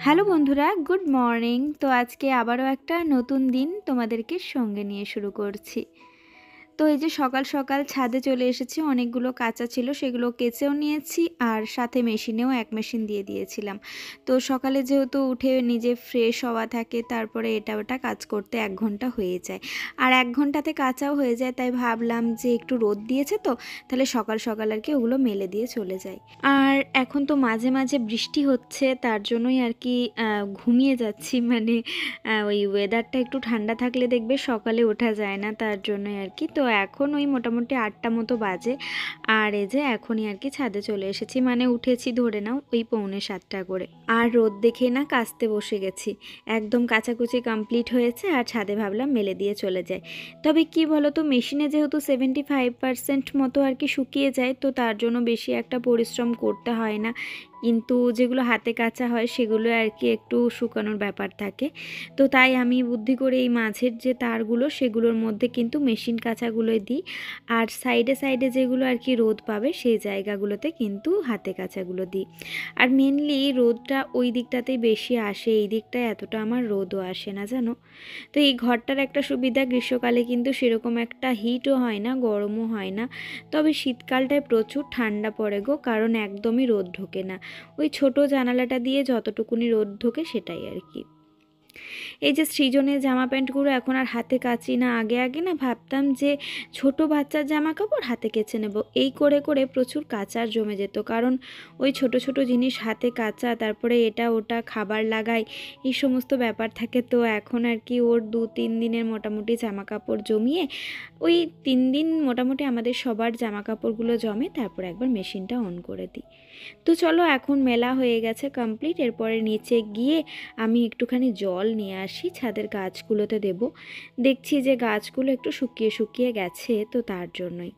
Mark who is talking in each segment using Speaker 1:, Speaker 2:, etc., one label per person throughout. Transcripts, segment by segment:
Speaker 1: Hello বন্ধুরা, good morning. তো আজকে আবারও একটা নতুন দিন তোমাদেরকে সঙ্গে নিয়ে শুরু করছি। তো এই যে সকাল সকাল ছাদে চলে এসেছি, অনেকগুলো কাঁচা ছিল সেগুলো কেচেও নিয়েছি, আর সাথে মেশিনেও এক মেশিন দিয়ে দিয়েছিলাম। তো সকালে যেহেতু উঠে নিজে ফ্রেশ হওয়া থাকে, তারপরে এটা ওটা কাজ করতে 1 ঘন্টা হয়ে যায়, আর 1 ঘন্টাতে কাঁচাও হয়ে যায়। তাই ভাবলাম যে একটু রোদ দিয়েছে, তো তাহলে সকাল সকাল আর কি ওগুলো মেলে দিয়ে চলে যায়। আর এখন তো মাঝে মাঝে বৃষ্টি হচ্ছে, তার জন্যই আর কি ঘুমিয়ে যাচ্ছি। মানে ওই ওয়েদারটা একটু ঠান্ডা থাকলে দেখবে সকালে ওঠা যায় না, তার জন্যই আর কি। তো এখন ওই মোটামুটি 8টা মতো বাজে, আর এই যে এখনই আর কি ছাদে চলে এসেছি, মানে উঠেছি ধরে নাও ওই 6:45 করে। আর রোদ দেখে না কাচতে বসে গেছি, একদম কাচাকুচি কমপ্লিট হয়েছে, আর ছাদে ভাবলাম মেলে দিয়ে চলে যায়। তবে কি বলো তো, মেশিনে যেহেতু 75% মতো আর কি শুকিয়ে যায়, তো তার জন্য বেশি একটা পরিশ্রম করতে হয় না। কিন্তু যেগুলো হাতে কাচা হয় সেগুলো আর কি একটু শুকানোর ব্যাপার থাকে। তো তাই আমি বুদ্ধি করে এই মাঝের যে তারগুলো সেগুলোর মধ্যে কিন্তু মেশিন কাচাগুলোই দিই, আর সাইডে সাইডে যেগুলো আর কি রোদ পাবে সেই জায়গাগুলোতে কিন্তু হাতে কাচাগুলো দিই। আর মেনলি রোদটা ওই দিকটাতেই বেশি আসে, এই দিকটায় এতটা আমার রোদও আসে না জানো। তো এই ঘরটার একটা সুবিধা, গ্রীষ্মকালে কিন্তু সেরকম একটা হিটও হয় না, গরমও হয় না। তবে শীতকালটায় প্রচুর ঠান্ডা পড়ে গো, কারণ একদমই রোদ ঢোকে না। ওই ছোট জানালাটা দিয়ে যতটুকুনি রোদ ঢোকে সেটাই আর কি। এই যে সৃজনের জামা প্যান্টগুলো এখন আর হাতে কাচি না। আগে আগে না ভাবতাম যে ছোট বাচ্চার জামা কাপড় হাতে কেচে নেব, এই করে করে প্রচুর কাচার জমে যেত। কারণ ওই ছোট ছোট জিনিস হাতে কাচা, তারপরে এটা ওটা খাবার লাগাই, এই সমস্ত ব্যাপার থাকে। তো এখন আর কি ওর 2-3 দিনের মোটামুটি জামা কাপড় জমিয়ে ওই 3 দিন মোটামুটি আমাদের সবার জামা কাপড়গুলো জমে, তারপর একবার মেশিনটা অন করে দিই। তো চলো, এখন মেলা হয়ে গেছে কমপ্লিট। এরপরে নিচে গিয়ে আমি একটুখানি জল নিয়ে আসি, ছাদের গাছগুলোতে দেব। দেখছি যে গাছগুলো একটু শুকিয়ে শুকিয়ে গেছে, তো তার জন্যই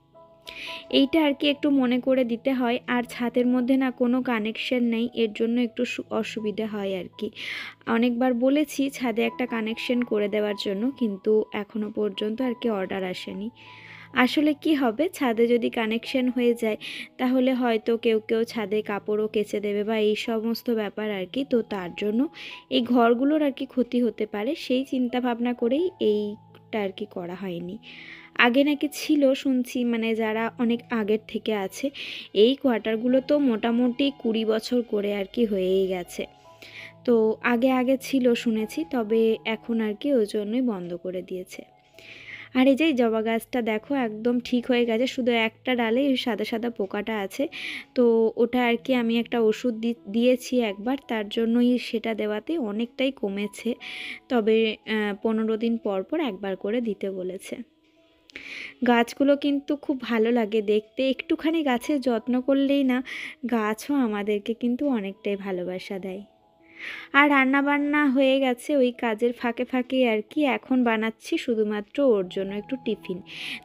Speaker 1: এইটা আর কি একটু মনে করে দিতে হয়। আর ছাদের মধ্যে না কোনো কানেকশন নেই, এর জন্য একটু অসুবিধে হয় আর কি। অনেকবার বলেছি ছাদে একটা কানেকশন করে দেওয়ার জন্য, কিন্তু এখনো পর্যন্ত আর কি অর্ডার আসেনি। আসলে কি হবে, ছাদে যদি কানেকশন হয়ে যায় তাহলে হয়তো কেউ কেউ ছাদে কাপড়ও কেচে দেবে বা এই সমস্ত ব্যাপার আর কি। তো তার জন্য এই ঘরগুলোর আর কি ক্ষতি হতে পারে, সেই চিন্তা ভাবনা করেই এইটা আর কি করা হয়নি। আগে নাকি ছিল শুনছি, মানে যারা অনেক আগের থেকে আছে, এই কোয়ার্টারগুলো তো মোটামুটি 20 বছর করে আর কি হয়েই গেছে। তো আগে আগে ছিল শুনেছি, তবে এখন আর কি ওই জন্যই বন্ধ করে দিয়েছে। আর এই যে জবা গাছটা দেখো একদম ঠিক হয়ে গেছে, শুধু একটা ডালে সাদা সাদা পোকাটা আছে। তো ওটা আর কি আমি একটা ওষুধ দিয়েছি একবার, তার জন্যই সেটা দেওয়াতে অনেকটাই কমেছে। তবে 15 দিন পর পর একবার করে দিতে বলেছে। গাছগুলো কিন্তু খুব ভালো লাগে দেখতে, একটুখানি গাছের যত্ন করলেই না গাছও আমাদেরকে কিন্তু অনেকটাই ভালোবাসা দেয়। আর রান্না বান্না হয়ে গেছে ওই কাজের ফাঁকে ফাঁকে আর কি। এখন বানাচ্ছি শুধুমাত্র ওর জন্য একটু টিফিন।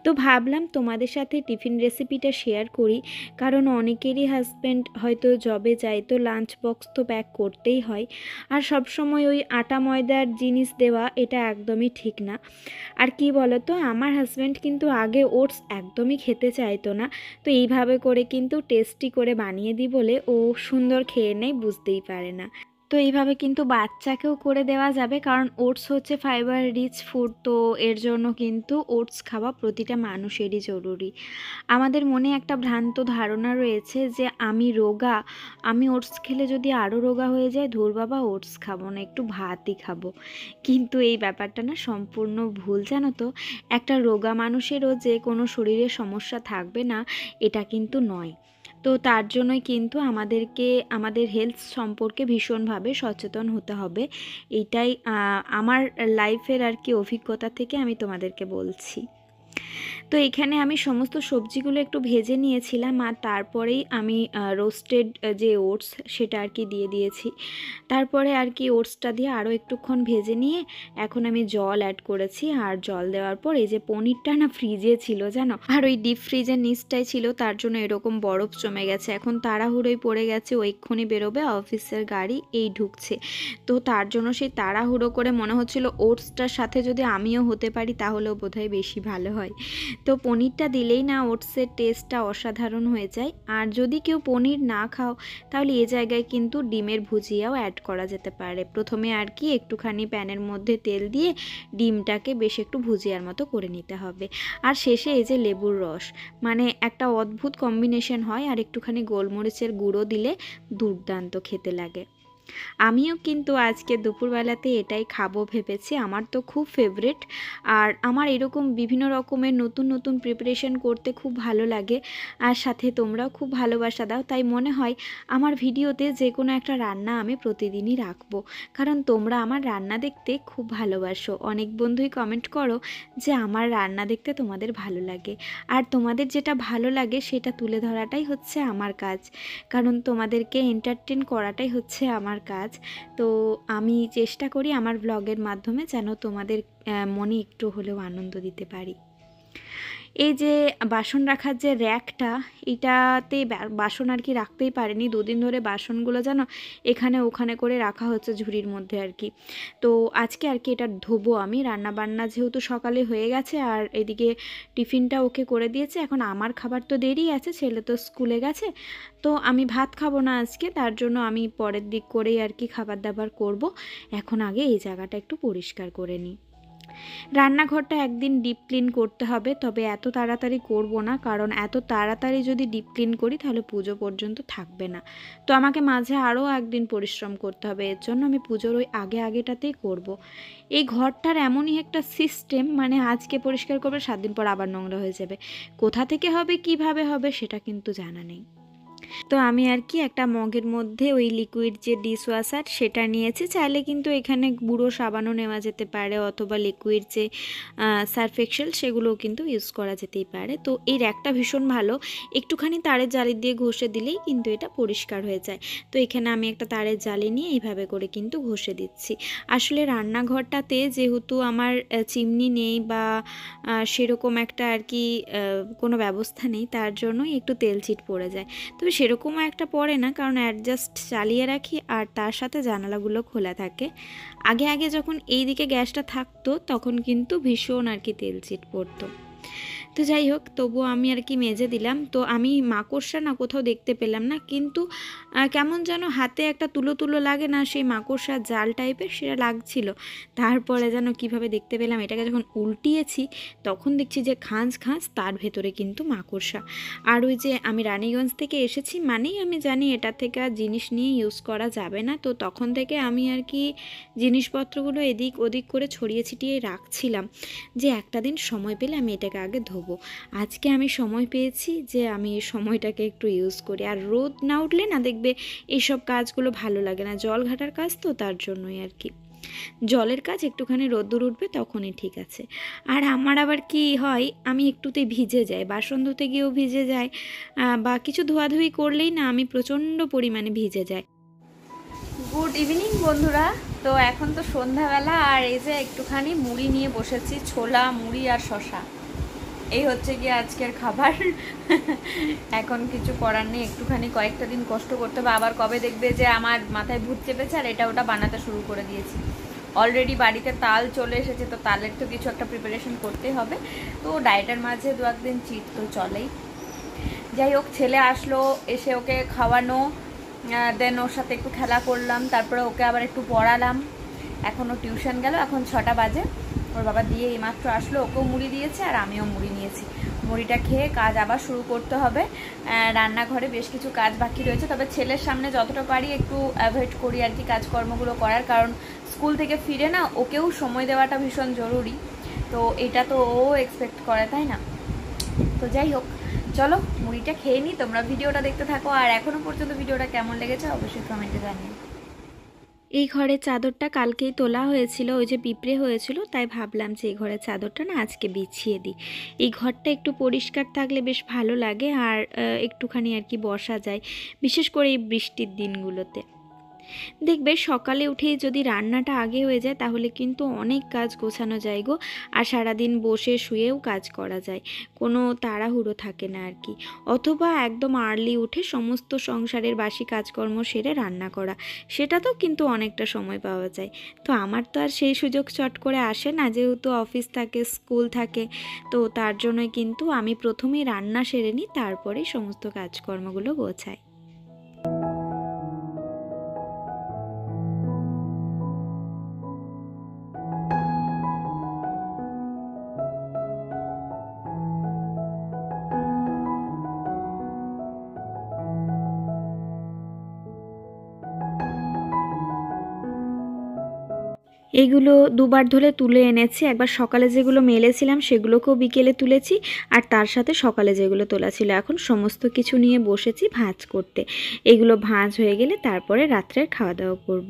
Speaker 1: তো ভাবলাম তোমাদের সাথে টিফিন রেসিপিটা শেয়ার করি, কারণ অনেকেরই হাজব্যান্ড হয়তো জবে যায়, তো লাঞ্চ বক্স তো প্যাক করতেই হয়। আর সব সময় ওই আটা ময়দার জিনিস দেওয়া এটা একদমই ঠিক না। আর কি বলো তো, আমার হাজব্যান্ড কিন্তু আগে ওটস একদমই খেতে চাইতো না। তো এইভাবে করে কিন্তু টেস্টি করে বানিয়ে দিই বলে ও সুন্দর খেয়ে নেয়, বুঝতেই পারে না। তো এইভাবে কিন্তু বাচ্চাকেও করে দেওয়া যাবে, কারণ ওটস হচ্ছে ফাইবার রিচ ফুড। তো এর জন্য কিন্তু ওটস খাওয়া প্রতিটা মানুষেরই জরুরি। আমাদের মনে একটা ভ্রান্ত ধারণা রয়েছে যে আমি রোগা, আমি ওটস খেলে যদি আরও রোগা হয়ে যায়, ধুর বাবা ওটস খাবো না, একটু ভাতই খাবো। কিন্তু এই ব্যাপারটা না সম্পূর্ণ ভুল, জানো তো। একটা রোগা মানুষেরও যে কোনো শরীরে সমস্যা থাকবে না, এটা কিন্তু নয়। তো তার জন্যই কিন্তু আমাদেরকে আমাদের হেলথ সম্পর্কে ভীষণভাবে সচেতন হতে হবে। এইটাই আমার লাইফের আর কি অভিজ্ঞতা থেকে আমি তোমাদেরকে বলছি। তো এখানে আমি সমস্ত সবজিগুলো একটু ভেজে নিয়েছিলাম, আর তারপরেই আমি রোস্টেড যে ওটস সেটা আর কি দিয়ে দিয়েছি। তারপরে আর কি ওটসটা দিয়ে আরও একটুক্ষণ ভেজে নিয়ে এখন আমি জল অ্যাড করেছি। আর জল দেওয়ার পর এই যে পনিরটা না ফ্রিজে ছিল জানো, আর ওই ডিপ ফ্রিজের নিচটাই ছিল, তার জন্য এরকম বরফ জমে গেছে। এখন তাড়াহুড়োই পড়ে গেছে, ওইক্ষুনি বেরোবে অফিসের গাড়ি, এই ঢুকছে। তো তার জন্য সেই তাড়াহুড়ো করে মনে হচ্ছিল ওটসটার সাথে যদি আমিও হতে পারি তাহলেও বোধহয় বেশি ভালো হয়। তো পনিরটা দিলেই না ওটসের টেস্টটা অসাধারণ হয়ে যায়। আর যদি কেউ পনির না খাও তাহলে এ জায়গায় কিন্তু ডিমের ভুজিয়াও অ্যাড করা যেতে পারে। প্রথমে আর কি একটুখানি প্যানের মধ্যে তেল দিয়ে ডিমটাকে বেশ একটু ভুজিয়ার মতো করে নিতে হবে। আর শেষে এই যে লেবুর রস, মানে একটা অদ্ভুত কম্বিনেশন হয়। আর একটুখানি গোলমরিচের গুঁড়ো দিলে দুর্দান্ত খেতে লাগে। আমিও কিন্তু আজকে দুপুরবেলাতে এটাই খাবো ভেবেছি, আমার তো খুব ফেভারিট। আর আমার এরকম বিভিন্ন রকমের নতুন নতুন প্রিপারেশন করতে খুব ভালো লাগে, আর সাথে তোমরাও খুব ভালোবাসা দাও। তাই মনে হয় আমার ভিডিওতে যে কোনো একটা রান্না আমি প্রতিদিনই রাখবো, কারণ তোমরা আমার রান্না দেখতে খুব ভালোবাসো। অনেক বন্ধুই কমেন্ট করো যে আমার রান্না দেখতে তোমাদের ভালো লাগে, আর তোমাদের যেটা ভালো লাগে সেটা তুলে ধরাটাই হচ্ছে আমার কাজ, কারণ তোমাদেরকে এন্টারটেন করাটাই হচ্ছে আমার কাজ। তো আমি চেষ্টা করি আমার ব্লগের মাধ্যমে যেন তোমাদের মনে একটু হলেও আনন্দ দিতে পারি। এই যে বাসন রাখার যে র্যাকটা, এটাতে বাসন আর কি রাখতেই পারিনি, দুদিন ধরে বাসনগুলো যেন এখানে ওখানে করে রাখা হচ্ছে ঝুড়ির মধ্যে আর কি। তো আজকে আর কি এটা ধোবো আমি। রান্না বান্না যেহেতু সকালে হয়ে গেছে, আর এদিকে টিফিনটা ওকে করে দিয়েছে, এখন আমার খাবার তো দেরি আছে, ছেলে তো স্কুলে গেছে। তো আমি ভাত খাবো না আজকে, তার জন্য আমি পরের দিক করেই আর কি খাবার দাবার করব। এখন আগে এই জায়গাটা একটু পরিষ্কার করে নিই। রান্নাঘরটা একদিন ডিপ ক্লিন করতে হবে, তবে এত তাড়াতাড়ি করব না, কারণ এত তাড়াতাড়ি যদি ডিপ ক্লিন করি তাহলে পুজো পর্যন্ত থাকবে না। তো আমাকে মাঝে আরও একদিন পরিশ্রম করতে হবে, এর জন্য আমি পুজোর ওই আগেটাতেই করব। এই ঘরটার এমনই একটা সিস্টেম, মানে আজকে পরিষ্কার করবে 7 দিন পর আবার নোংরা হয়ে যাবে। কোথা থেকে হবে কিভাবে হবে সেটা কিন্তু জানা নেই। তো আমি আর কি একটা মগের মধ্যে ওই লিকুইড যে ডিশওয়াশার সেটা নিয়েছি, চাইলে কিন্তু এখানে গুঁড়ো সাবানও নেওয়া যেতে পারে, অথবা লিকুইড যে সার্ফ এক্সেল সেগুলোও কিন্তু ইউজ করা যেতেই পারে। তো এই র্যাকটা ভীষণ ভালো, একটুখানি তারের জালি দিয়ে ঘষে দিলেই কিন্তু এটা পরিষ্কার হয়ে যায়। তো এখানে আমি একটা তারের জালি নিয়ে এইভাবে করে কিন্তু ঘষে দিচ্ছি। আসলে রান্নাঘরটাতে যেহেতু আমার চিমনি নেই বা সেরকম একটা আর কি কোনো ব্যবস্থা নেই, তার জন্যই একটু তেল চিট পড়ে যায়। তবে সেরকমও একটা পড়ে না, কারণ অ্যাডজাস্ট চালিয়ে রাখি আর তার সাথে জানালাগুলো খোলা থাকে। আগে যখন এই দিকে গ্যাসটা থাকতো তখন কিন্তু ভীষণ আর কি তেল চিট পড়তো। তো যাই হোক, তবুও আমি আর কি মেজে দিলাম। তো আমি মাকড়সা না কোথাও দেখতে পেলাম না, কিন্তু কেমন যেন হাতে একটা তুলো তুলো লাগে না, সেই মাকড়সার জাল টাইপের সেটা লাগছিল। তারপরে যেন কিভাবে দেখতে পেলাম, এটাকে যখন উল্টিয়েছি তখন দেখছি যে খাঁজ তার ভেতরে কিন্তু মাকড়সা। আর ওই যে আমি রানীগঞ্জ থেকে এসেছি মানেই আমি জানি এটা থেকে আর জিনিস নিয়ে ইউজ করা যাবে না। তো তখন থেকে আমি আর কি জিনিসপত্রগুলো এদিক ওদিক করে ছড়িয়ে ছিটিয়ে রাখছিলাম, যে একটা দিন সময় পেলে আমি এটাকে আগে ধোবো। আজকে আমি সময় পেয়েছি যে আমি এই সময়টাকে একটু ইউজ করি। আর রোদ না উঠলে না দেখবে এইসব কাজগুলো ভালো লাগে না, জল ঘাটার কাজ তো, তার জন্যই আর কি। জলের কাজ একটুখানি রোদ্দুর উঠবে তখনই ঠিক আছে। আর আমার আবার কি হয়, আমি একটুতে ভিজে যাই, বাসন ধুতে গিয়েও ভিজে যায়, বা কিছু ধোয়াধুয়ি করলেই না আমি প্রচণ্ড পরিমাণে ভিজে যাই। গুড ইভিনিং বন্ধুরা। তো এখন তো সন্ধ্যাবেলা, আর এই যে একটুখানি মুড়ি নিয়ে বসেছি, ছোলা মুড়ি আর শশা, এই হচ্ছে গিয়ে আজকের খাবার। এখন কিছু করার নেই, একটুখানি কয়েকটা দিন কষ্ট করতে হবে, আবার কবে দেখবে যে আমার মাথায় ভূত চেপেছে আর এটা ওটা বানাতে শুরু করে দিয়েছি। অলরেডি বাড়িতে তাল চলে এসেছে, তো তালের তো কিছু একটা প্রিপারেশন করতেই হবে। তো ডায়েটের মাঝে 2-1 দিন চিট তো চলেই। যাই হোক, ছেলে আসলো, এসে ওকে খাওয়ানো, দেন ওর সাথে একটু খেলা করলাম, তারপরে ওকে আবার একটু পড়ালাম। এখনও টিউশন গেল, এখন 6টা বাজে। ওর বাবা দিয়ে এইমাত্র আসলো, ওকেও মুড়ি দিয়েছে আর আমিও মুড়ি নিয়েছি। মুড়িটা খেয়ে কাজ আবার শুরু করতে হবে। রান্নাঘরে বেশ কিছু কাজ বাকি রয়েছে, তবে ছেলের সামনে যতটা পারি একটু অ্যাভয়েড করি আর কি কাজকর্মগুলো করার, কারণ স্কুল থেকে ফিরে না ওকেও সময় দেওয়াটা ভীষণ জরুরি। তো এটা তো ও এক্সপেক্ট করে, তাই না? তো যাই হোক, চলো মুড়িটা খেয়ে নিই, তোমরা ভিডিওটা দেখতে থাকো। আর এখনও পর্যন্ত ভিডিওটা কেমন লেগেছে অবশ্যই কমেন্টে জানিও। এই ঘরের চাদরটা কালকেই তোলা হয়েছিল, ওই যে পিঁপড়ে হয়েছিল, তাই ভাবলাম যে এই ঘরের চাদরটা না আজকে বিছিয়ে দিই। এই ঘরটা একটু পরিষ্কার থাকলে বেশ ভালো লাগে, আর একটুখানি আর কি বসা যায়, বিশেষ করে এই বৃষ্টির দিনগুলোতে। দেখবে সকালে উঠেই যদি রান্নাটা আগে হয়ে যায় তাহলে কিন্তু অনেক কাজ গোছানো যায় গো। আর সারাদিন বসে শুয়েও কাজ করা যায়, কোনো তাড়াহুড়ো থাকে না আর কি। অথবা একদম আর্লি উঠে সমস্ত সংসারের বাসি কাজকর্ম সেরে রান্না করা, সেটা তো কিন্তু অনেকটা সময় পাওয়া যায়। তো আমার তো আর সেই সুযোগ চট করে আসে না, যেহেতু অফিস থাকে, স্কুল থাকে। তো তার জন্যই কিন্তু আমি প্রথমেই রান্না সেরে নিই, তারপরেই সমস্ত কাজকর্মগুলো গোছাই। এইগুলো দুবার ধরে তুলে এনেছি, একবার সকালে যেগুলো মেলেছিলাম সেগুলোকেও বিকেলে তুলেছি, আর তার সাথে সকালে যেগুলো তোলা ছিল। এখন সমস্ত কিছু নিয়ে বসেছি ভাঁজ করতে। এগুলো ভাঁজ হয়ে গেলে তারপরে রাত্রের খাওয়া দাওয়া করব।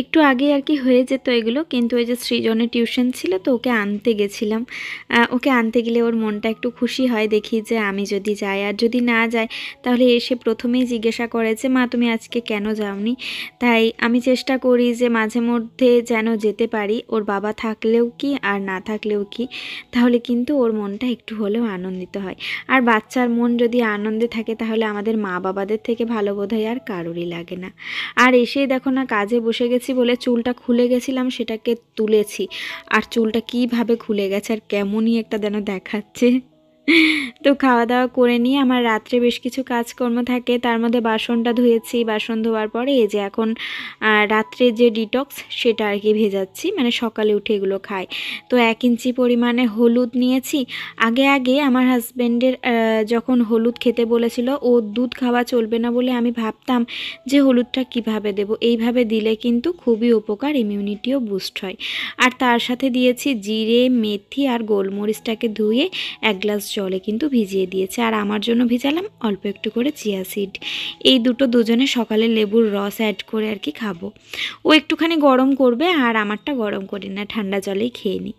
Speaker 1: একটু আগে আর কি হয়ে যেত এগুলো, কিন্তু ওই যে সৃজনের টিউশন ছিল তো ওকে আনতে গেছিলাম। ওকে আনতে গেলে ওর মনটা একটু খুশি হয় দেখি যে আমি যদি যাই, আর যদি না যাই তাহলে এসে প্রথমেই জিজ্ঞাসা করে যে মা তুমি আজকে কেন যাওনি। তাই আমি চেষ্টা করি যে মাঝে মধ্যে যেন যেতে পারি, ওর বাবা থাকলেও কি আর না থাকলেও কি, তাহলে কিন্তু ওর মনটা একটু হলেও আনন্দিত হয়। আর বাচ্চার মন যদি আনন্দে থাকে তাহলে আমাদের মা বাবাদের থেকে ভালো বোধহয় আর কারোরই লাগে না। আর এসেই দেখো না কাজে বসে গেছি বলে চুলটা খুলে গেছিলাম সেটাকে তুলেছি, আর চুলটা কিভাবে খুলে গেছে আর কেমনই একটা যেন দেখাচ্ছে। তো খাওয়া দাওয়া করে নিয়ে আমার রাত্রে বেশ কিছু কাজকর্ম থাকে, তার মধ্যে বাসনটা ধুয়েছি। বাসন ধোয়ার পরে এই যে এখন রাত্রে যে ডিটক্স সেটা আর কি ভেজাচ্ছি, মানে সকালে উঠে এগুলো খাই। তো 1 ইঞ্চি পরিমাণে হলুদ নিয়েছি। আগে আমার হাজব্যান্ডের যখন হলুদ খেতে বলেছিল, ও দুধ খাওয়া চলবে না বলে আমি ভাবতাম যে হলুদটা কিভাবে দেব। এইভাবে দিলে কিন্তু খুবই উপকার, ইমিউনিটিও বুস্ট হয়। আর তার সাথে দিয়েছি জিরে, মেথি আর গোলমরিচটাকে ধুয়ে 1 গ্লাস জলে কিন্তু ভিজিয়ে দিয়েছে। আর আমার জন্য ভিজালাম অল্প একটু করে চিয়া সিড। এই দুজনে সকালে লেবুর রস অ্যাড করে আর কি খাবো। ও একটুখানি গরম করবে আর আমারটা গরম করি না, ঠান্ডা জলেই খেয়ে নিই।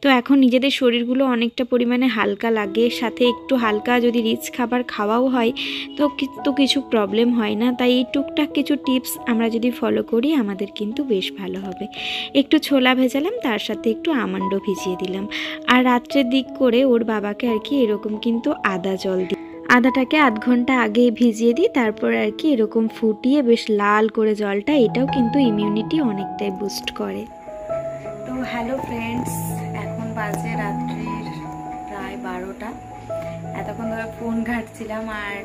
Speaker 1: তো এখন নিজেদের শরীরগুলো অনেকটা পরিমাণে হালকা লাগে, সাথে একটু হালকা যদি রিচ খাবার খাওয়াও হয় তো কিছু প্রবলেম হয় না। তাই এই টুকটাক কিছু টিপস আমরা যদি ফলো করি আমাদের কিন্তু বেশ ভালো হবে। একটু ছোলা ভেজালাম, তার সাথে একটু আমন্ডও ভিজিয়ে দিলাম। আর রাত্রের দিক করে ওর বাবাকে আর কি এরকম কিন্তু আদা জল দিই, আদাটাকে আধ ঘন্টা আগে ভিজিয়ে দিই, তারপর আর কি এরকম ফুটিয়ে বেশ লাল করে জলটা, এটাও কিন্তু ইমিউনিটি অনেকটাই বুস্ট করে। তো হ্যালো ফ্রেন্ডস, এখন বাজে রাত্রির প্রায় 12টা। এতক্ষণ ধরে ফোন ঘাটছিলাম আর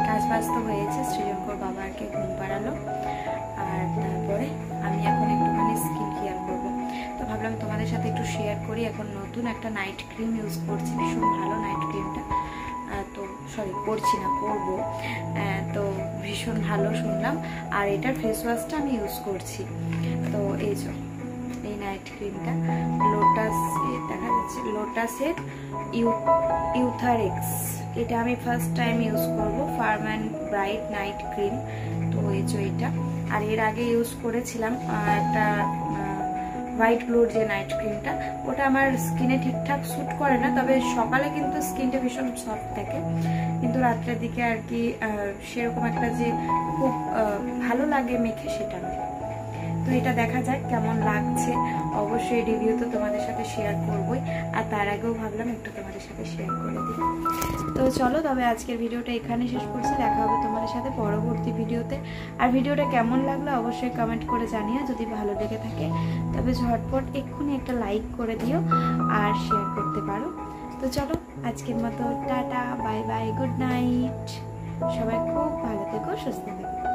Speaker 1: কাজ বাজ তো হয়েছে। সৃজনকর বাবা আর কি ঘুম পাড়ালো, আর তারপরে আমি এখন একটুখানি স্কিন কেয়ার করবো। তো ভাবলাম তোমাদের সাথে একটু শেয়ার করি। এখন নতুন একটা নাইট ক্রিম ইউজ করছি, ভীষণ ভালো নাইট ক্রিমটা। তো সরি করছি না, করবো। তো ভীষণ ভালো শুনলাম। আর এটার ফেস ওয়াশটা আমি ইউজ করছি। তো এই নাইট ক্রিমটা লোটাস দেখা যাচ্ছে, লোটাসের ইউথারেক্স। এটা আমি ফার্স্ট টাইম ইউজ করব, farm and bright night cream. তো এটা আর এর আগে ইউজ করেছিলাম একটা হোয়াইট গ্লোর যে নাইট ক্রিমটা, ওটা আমার স্কিনে ঠিকঠাক স্যুট করে না। তবে সকালে কিন্তু স্কিনটা ভীষণ সফট থাকে, কিন্তু রাত্রের দিকে আর কি সেরকম একটা যে খুব ভালো লাগে মেখে সেটা নয়। তো এটা দেখা যাক কেমন লাগছে, অবশ্যই রিভিউ তো তোমাদের সাথে শেয়ার করবই। আর তার আগেও ভাবলাম একটু তোমাদের সাথে শেয়ার করে দিই। তো চলো তবে আজকের ভিডিওটা এখানে শেষ করছি, দেখা হবে তোমাদের সাথে পরবর্তী ভিডিওতে। আর ভিডিওটা কেমন লাগলো অবশ্যই কমেন্ট করে জানিও। যদি ভালো লেগে থাকে তবে ঝটপট এক্ষুনি একটা লাইক করে দিও আর শেয়ার করতে পারো। তো চলো আজকের মতো tata, bye bye, good night. সবাই খুব ভালো থেকো, সুস্থ থেকো।